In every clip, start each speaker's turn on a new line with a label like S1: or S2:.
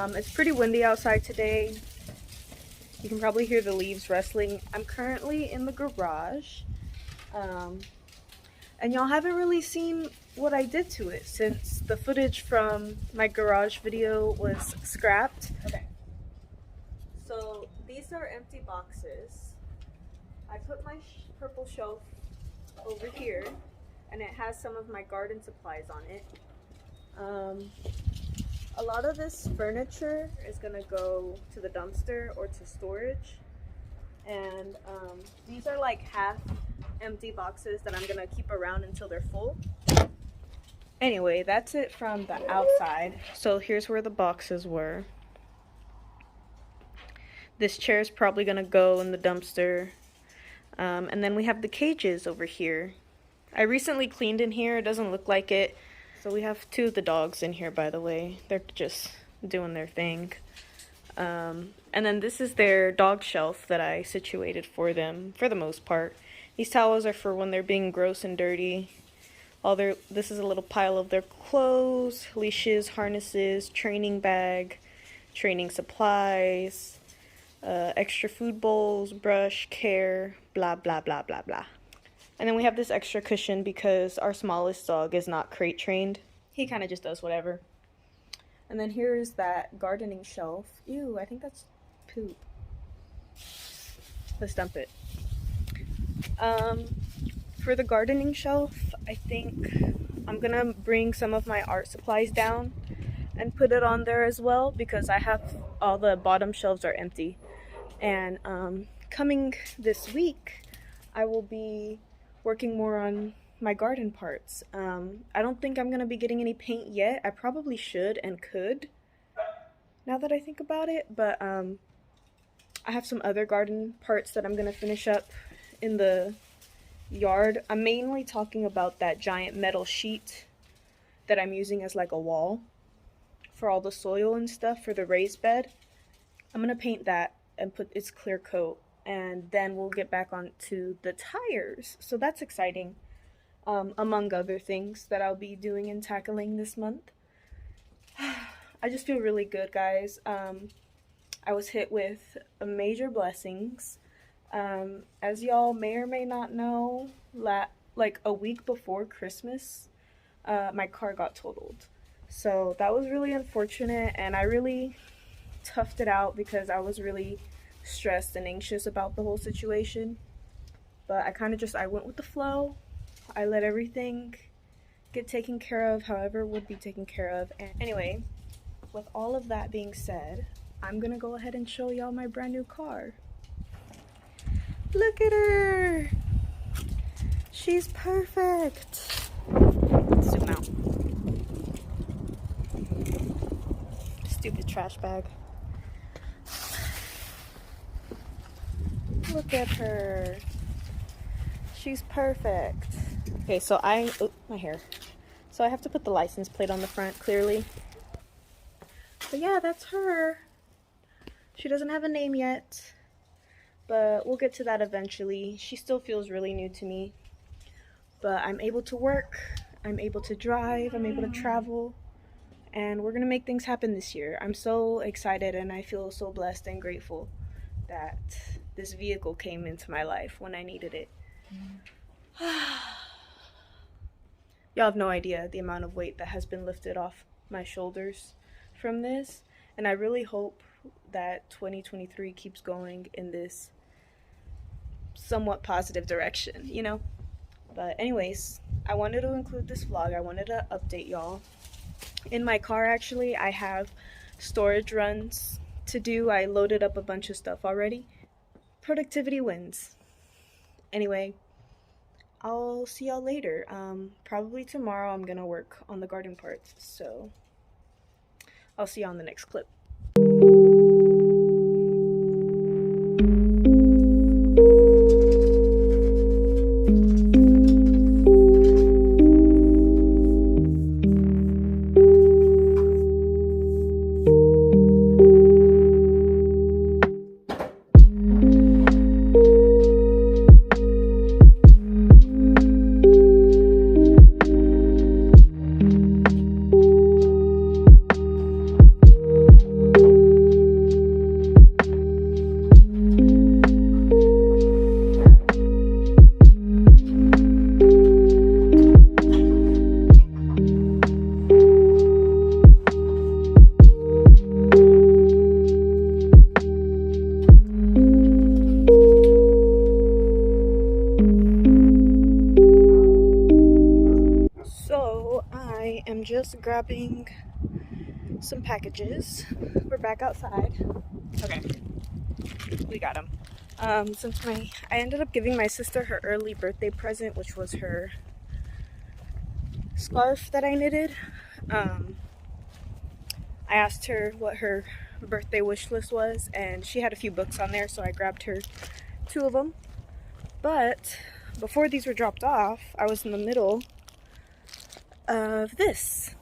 S1: It's pretty windy outside today. You can probably hear the leaves rustling. I'm currently in the garage. And y'all haven't really seen what I did to it since the footage from my garage video was scrapped. Okay. So these are empty boxes. I put my purple shelf over here and it has some of my garden supplies on it. A lot of this furniture is gonna go to the dumpster or to storage. And these are like half empty boxes that I'm gonna keep around until they're full. Anyway, that's it from the outside. So here's where the boxes were. This chair is probably gonna go in the dumpster. And then we have the cages over here. I recently cleaned in here. It doesn't look like it. So we have two of the dogs in here, by the way. They're just doing their thing. And then this is their dog shelf that I situated for them, for the most part. These towels are for when they're being gross and dirty. This is a little pile of their clothes, leashes, harnesses, training bag, training supplies, extra food bowls, brush, care, blah, blah, blah, blah, blah. And then we have this extra cushion because our smallest dog is not crate trained. He kind of just does whatever. And then here's that gardening shelf. Ew, I think that's poop. Let's dump it. For the gardening shelf, I think I'm gonna bring some of my art supplies down and put it on there as well because I have all the bottom shelves are empty. And coming this week, I will be working more on my garden parts. I don't think I'm gonna be getting any paint yet. I probably should and could now that I think about it, but I have some other garden parts that I'm gonna finish up in the yard. I'm mainly talking about that giant metal sheet that I'm using as like a wall for all the soil and stuff for the raised bed. I'm gonna paint that and put its clear coat, and then we'll get back onto the tires. So that's exciting, among other things that I'll be doing and tackling this month. I just feel really good, guys. I was hit with major blessings. As y'all may or may not know, like a week before Christmas, my car got totaled. So that was really unfortunate, and I really toughed it out because I was really stressed and anxious about the whole situation. But I went with the flow. I let everything get taken care of however it would be taken care of. And anyway, with all of that being said, I'm gonna go ahead and show y'all my brand new car. Look at her! She's perfect! Zoom out. Stupid trash bag. Look at her. She's perfect. Okay, so my hair. So I have to put the license plate on the front, clearly. But yeah, that's her. She doesn't have a name yet, but we'll get to that eventually. She still feels really new to me, but I'm able to work, I'm able to drive, I'm able to travel, and we're gonna make things happen this year. I'm so excited and I feel so blessed and grateful that this vehicle came into my life when I needed it. Y'all have no idea the amount of weight that has been lifted off my shoulders from this, and I really hope that 2023 keeps going in this somewhat positive direction, you know? But anyways, I wanted to include this vlog. I wanted to update y'all. In my car, actually, I have storage runs to do. I loaded up a bunch of stuff already. Productivity wins. Anyway, I'll see y'all later. Probably tomorrow I'm gonna work on the garden parts, so I'll see y'all in the next clip. grabbing some packages. We're back outside. Okay, we got them. Since I ended up giving my sister her early birthday present, which was her scarf that I knitted. I asked her what her birthday wish list was, and she had a few books on there, so I grabbed her 2 of them. But before these were dropped off, I was in the middle of this.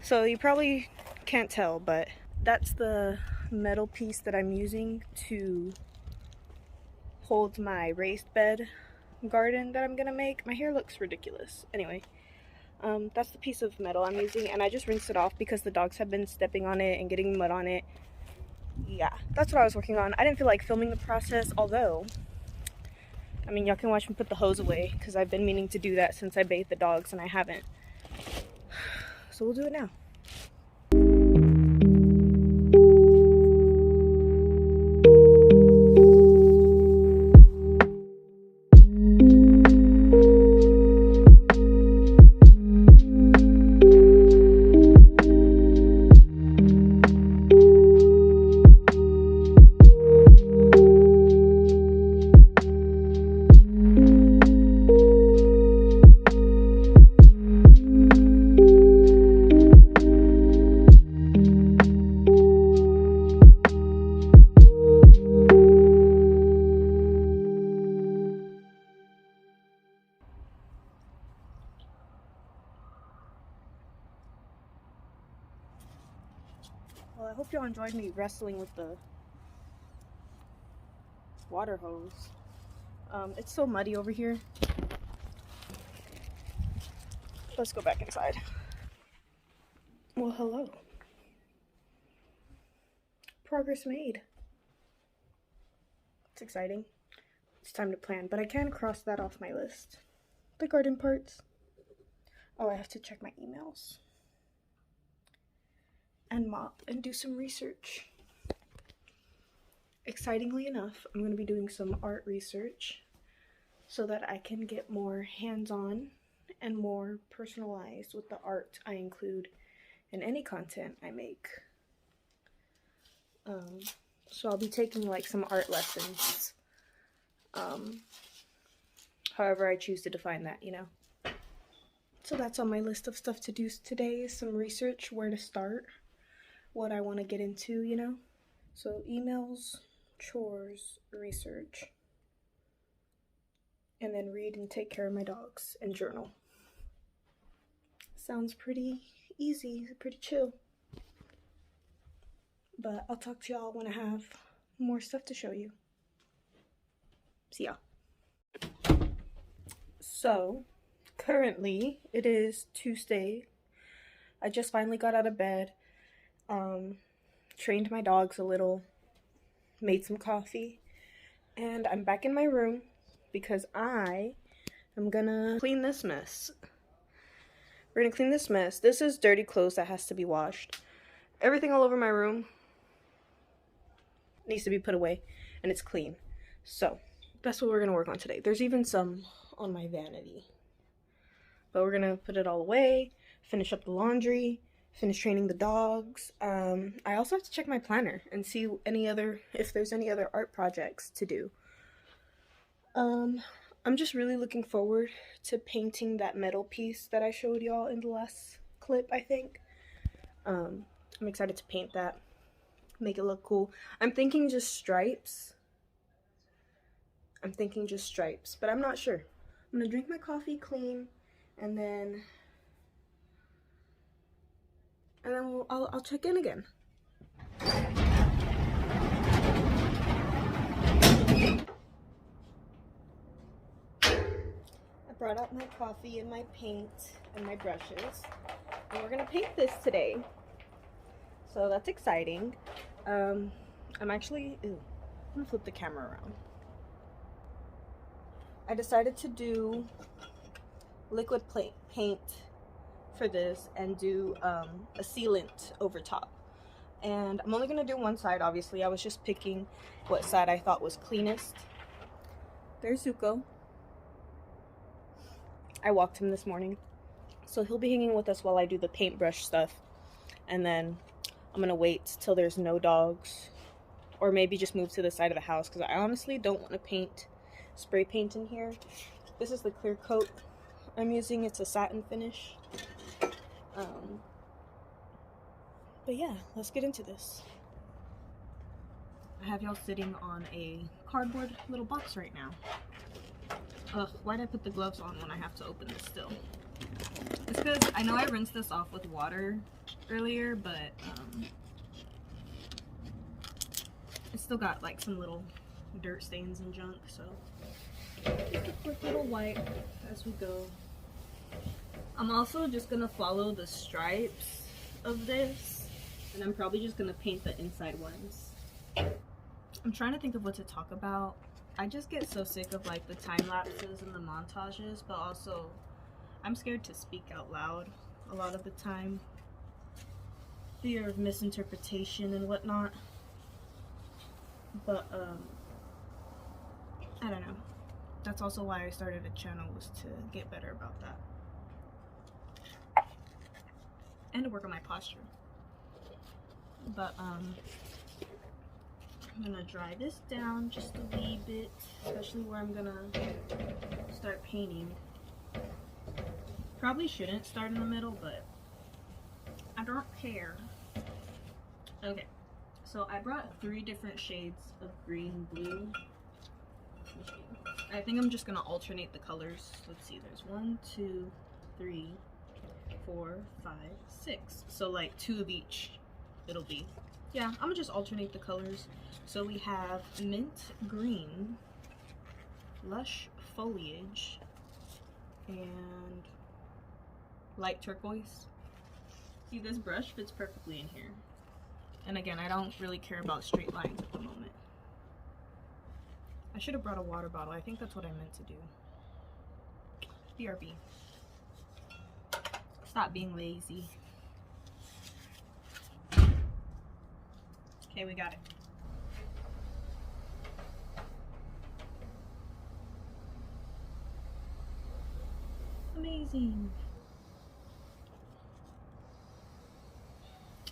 S1: So you probably can't tell, but that's the metal piece that I'm using to hold my raised bed garden that I'm gonna make. My hair looks ridiculous. Anyway, that's the piece of metal I'm using, and I just rinsed it off because the dogs have been stepping on it and getting mud on it. Yeah, that's what I was working on. I didn't feel like filming the process, although, I mean, y'all can watch me put the hose away because I've been meaning to do that since I bathed the dogs and I haven't. So we'll do it now. Well, I hope y'all enjoyed me wrestling with the water hose. It's so muddy over here. Let's go back inside. Well, hello. Progress made. It's exciting. It's time to plan, but I can cross that off my list. The garden parts. Oh, I have to check my emails. And mop and do some research. Excitingly enough, I'm going to be doing some art research so that I can get more hands-on and more personalized with the art I include in any content I make. So I'll be taking like some art lessons. However I choose to define that, you know. So that's on my list of stuff to do today, is some research, where to start, what I want to get into, you know. So emails, chores, research, and then read and take care of my dogs and journal. Sounds pretty easy, pretty chill. But I'll talk to y'all when I have more stuff to show you. See ya. So, currently, it is Tuesday. I just finally got out of bed, trained my dogs a little, made some coffee, and I'm back in my room because I am gonna clean this mess. We're gonna clean this mess. This is dirty clothes that has to be washed. Everything all over my room needs to be put away, and it's clean. So that's what we're gonna work on today. There's even some on my vanity, but we're gonna put it all away, finish up the laundry, finish training the dogs. I also have to check my planner and see if there's any other art projects to do. I'm just really looking forward to painting that metal piece that I showed y'all in the last clip, I think. I'm excited to paint that, make it look cool. I'm thinking just stripes, but I'm not sure. I'm gonna drink my coffee, clean, and then I'll check in again. I brought out my coffee and my paint and my brushes, and we're gonna paint this today. So that's exciting. I'm gonna flip the camera around. I decided to do liquid paint for this and do a sealant over top. And I'm only gonna do one side, obviously. I was just picking what side I thought was cleanest. There's Zuko. I walked him this morning, So he'll be hanging with us while I do the paintbrush stuff. And then I'm gonna wait till there's no dogs, or maybe just move to the side of the house, because I honestly don't want to spray paint in here. This is the clear coat I'm using. It's a satin finish. But yeah, let's get into this. I have y'all sitting on a cardboard little box right now. Ugh, why'd I put the gloves on when I have to open this still? It's because I know I rinsed this off with water earlier, but it's still got like some little dirt stains and junk, so just a quick little wipe as we go. I'm also just gonna follow the stripes of this, and I'm probably just gonna paint the inside ones. I'm trying to think of what to talk about. I just get so sick of like the time lapses and the montages, but also I'm scared to speak out loud a lot of the time. Fear of misinterpretation and whatnot. But I don't know. That's also why I started a channel, was to get better about that. And to work on my posture. But I'm gonna dry this down just a wee bit, especially where I'm gonna start painting. Probably shouldn't start in the middle, but I don't care. Okay, so I brought 3 different shades of green, blue. I think I'm just gonna alternate the colors. Let's see, there's 1, 2, 3, 4, 5, 6. So like 2 of each it'll be. Yeah, I'm gonna just alternate the colors. So we have mint green, lush foliage, and light turquoise. See, this brush fits perfectly in here. And again, I don't really care about straight lines at the moment. I should have brought a water bottle. I think that's what I meant to do. BRB. Stop being lazy. Okay, we got it. Amazing.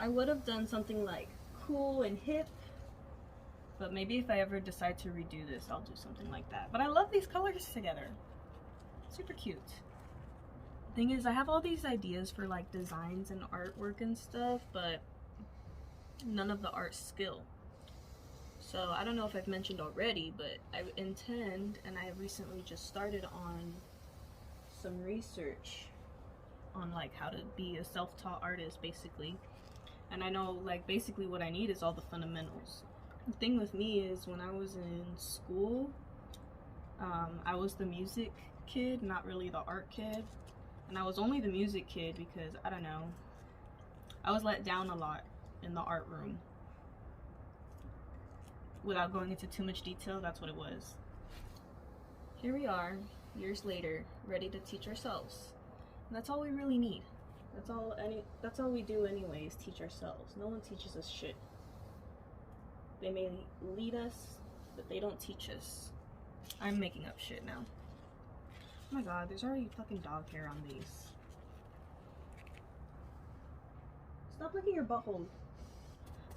S1: I would have done something like cool and hip, but maybe if I ever decide to redo this, I'll do something like that. But I love these colors together. Super cute. Thing is, I have all these ideas for like designs and artwork and stuff, but none of the art skill. So I don't know if I've mentioned already, but I intend, and I recently just started on some research on like how to be a self-taught artist, basically. And I know like basically what I need is all the fundamentals. The thing with me is, when I was in school, I was the music kid, not really the art kid. And I was only the music kid because, I don't know, I was let down a lot in the art room. Without going into too much detail, that's what it was. Here we are, years later, ready to teach ourselves. And that's all we really need. That's all we do anyways, teach ourselves. No one teaches us shit. They may lead us, but they don't teach us. I'm making up shit now. Oh my god, there's already fucking dog hair on these. Stop licking your butthole.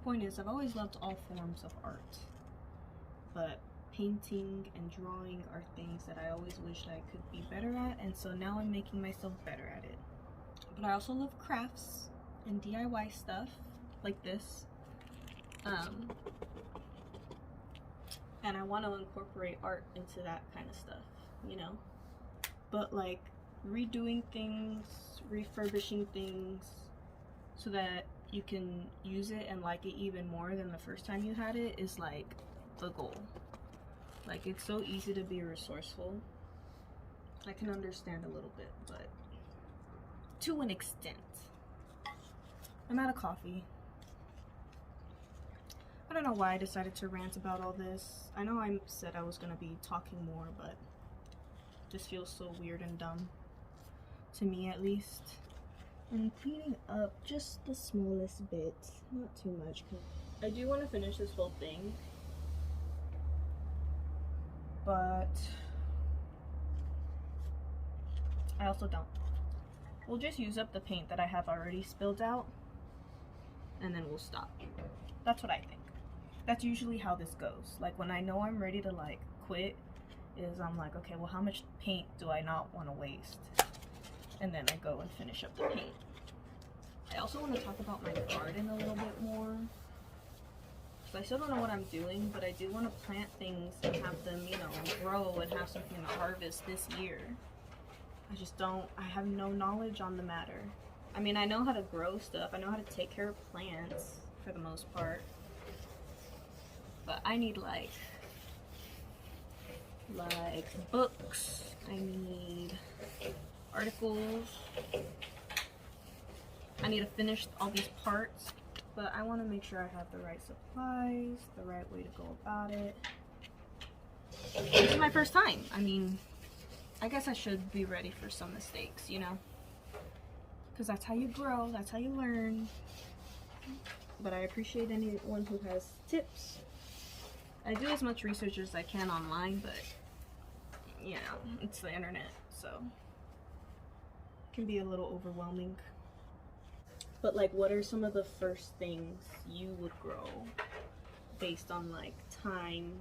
S1: Point is, I've always loved all forms of art, but painting and drawing are things that I always wished I could be better at, and so now I'm making myself better at it. But I also love crafts and DIY stuff like this. And I want to incorporate art into that kind of stuff, you know? But like redoing things, refurbishing things so that you can use it and like it even more than the first time you had it is like the goal. Like, it's so easy to be resourceful. I can understand a little bit, but to an extent. I'm out of coffee. I don't know why I decided to rant about all this. I know I said I was gonna be talking more, but this feels so weird and dumb. To me, at least. I'm cleaning up just the smallest bit. Not too much. I do want to finish this whole thing. But I also don't. we'll just use up the paint that I have already spilled out, and then we'll stop. That's what I think. That's usually how this goes. Like, when I know I'm ready to like quit, is I'm like, okay, well, how much paint do I not want to waste? And then I go and finish up the paint. I also want to talk about my garden a little bit more. So I still don't know what I'm doing, but I do want to plant things and have them, you know, grow and have something to harvest this year. I just don't, I have no knowledge on the matter. I mean, I know how to grow stuff. I know how to take care of plants for the most part. But I need like books. I need articles. I need to finish all these parts. But I want to make sure I have the right supplies, the right way to go about it. This is my first time. I mean, I guess I should be ready for some mistakes, you know? Because that's how you grow, that's how you learn. But I appreciate anyone who has tips. I do as much research as I can online, but, you know, it's the internet, so it can be a little overwhelming. But like, what are some of the first things you would grow based on like time,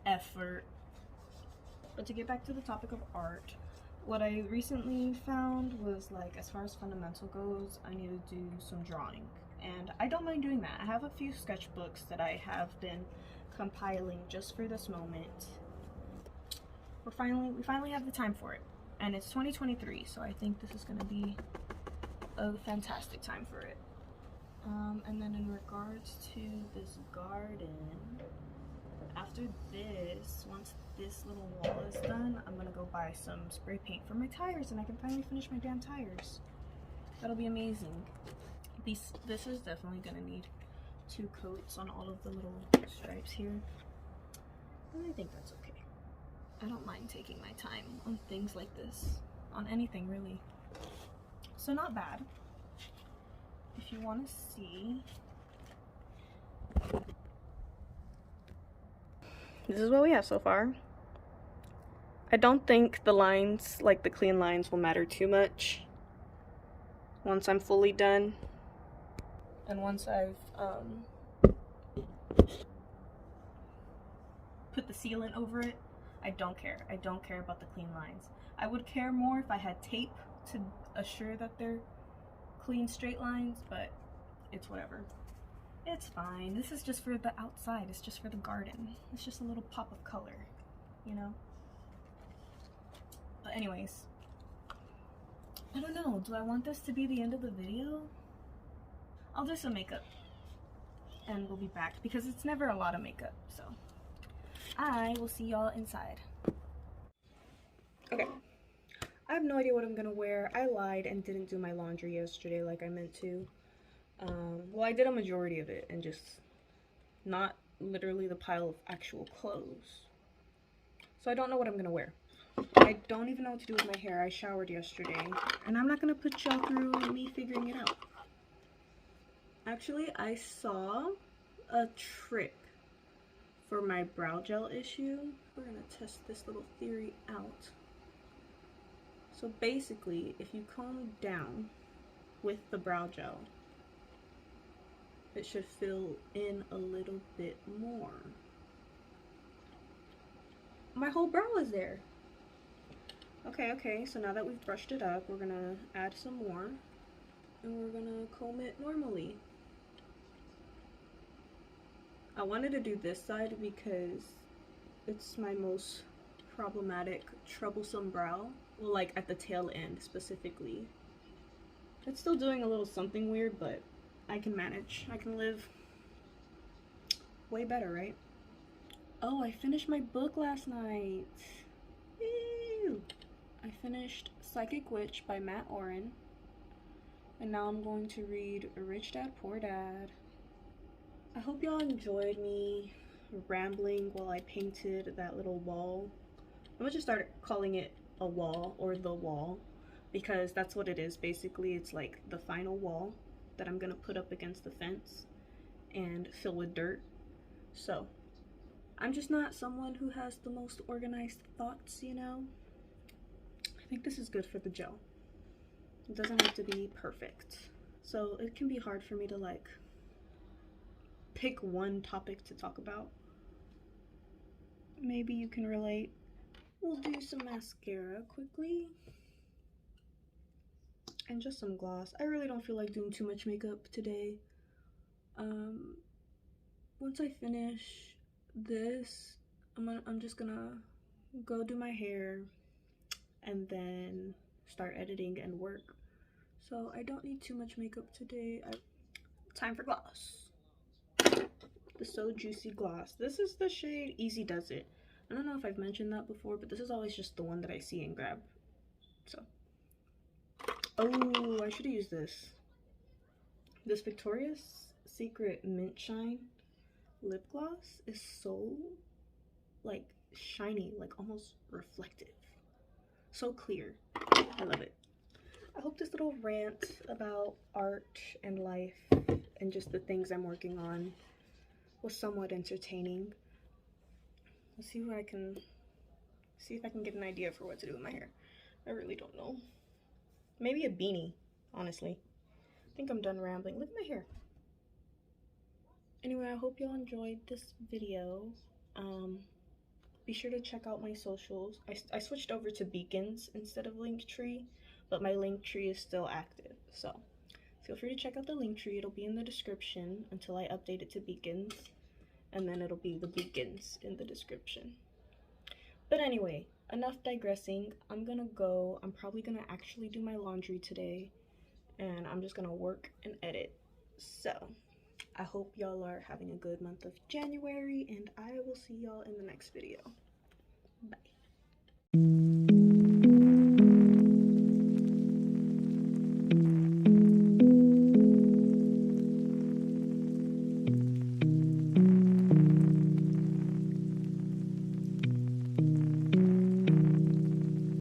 S1: effort? But to get back to the topic of art, what I recently found was like, as far as fundamental goes, I need to do some drawing. And I don't mind doing that. I have a few sketchbooks that I have been compiling just for this moment. We finally have the time for it. And it's 2023, so I think this is gonna be a fantastic time for it. And then in regards to this garden, after this, once this little wall is done, I'm gonna go buy some spray paint for my tires and I can finally finish my damn tires. That'll be amazing. This is definitely gonna need 2 coats on all of the little stripes here. And I think that's okay. I don't mind taking my time on things like this, on anything really. So not bad. If you want to see, this is what we have so far. I don't think the lines, like the clean lines, will matter too much once I'm fully done. And once I've put the sealant over it, I don't care. I don't care about the clean lines. I would care more if I had tape to assure that they're clean straight lines, but it's whatever. It's fine. This is just for the outside. It's just for the garden. It's just a little pop of color, you know? But anyways, I don't know. Do I want this to be the end of the video? I'll do some makeup and we'll be back because it's never a lot of makeup, so I will see y'all inside. Okay. I have no idea what I'm gonna wear. I lied and didn't do my laundry yesterday like I meant to. Well, I did a majority of it and just not literally the pile of actual clothes. So I don't know what I'm gonna wear. I don't even know what to do with my hair. I showered yesterday and I'm not gonna put y'all through me figuring it out. Actually, I saw a trick for my brow gel issue. We're gonna test this little theory out. So basically, if you comb down with the brow gel, it should fill in a little bit more. My whole brow is there. Okay, so now that we've brushed it up, we're gonna add some more and we're gonna comb it normally. I wanted to do this side because it's my most problematic, troublesome brow. Well, like at the tail end specifically. It's still doing a little something weird, but I can manage. I can live way better, right? Oh, I finished my book last night. Ew. I finished Psychic Witch by Matt Oren. And now I'm going to read Rich Dad, Poor Dad. I hope y'all enjoyed me rambling while I painted that little wall. I'm gonna just start calling it a wall or the wall because that's what it is. Basically, it's like the final wall that I'm gonna put up against the fence and fill with dirt. So I'm just not someone who has the most organized thoughts, you know. I think this is good for the gel. It doesn't have to be perfect. So it can be hard for me to like pick one topic to talk about. Maybe you can relate. We'll do some mascara quickly. And just some gloss. I really don't feel like doing too much makeup today. Once I finish this, I'm just gonna go do my hair and then start editing and work. So I don't need too much makeup today. Time for gloss. The So Juicy gloss. This is the shade Easy Does It. I don't know if I've mentioned that before, but this is always just the one that I see and grab. So, oh, I should have used this. This Victoria's Secret Mint Shine lip gloss is so like shiny, like almost reflective. So clear. I love it. I hope this little rant about art and life and just the things I'm working on was somewhat entertaining. Let's see what I can see if I can get an idea for what to do with my hair. I really don't know. Maybe a beanie, honestly. I think I'm done rambling. Look at my hair. Anyway, I hope y'all enjoyed this video. Be sure to check out my socials. I switched over to Beacons instead of Linktree, but my Linktree is still active. So feel free to check out the Linktree. It'll be in the description until I update it to Beacons, and then it'll be the Beacons in the description. But anyway, enough digressing. I'm gonna go. I'm probably gonna actually do my laundry today, and I'm just gonna work and edit. So I hope y'all are having a good month of January, and I will see y'all in the next video. Bye.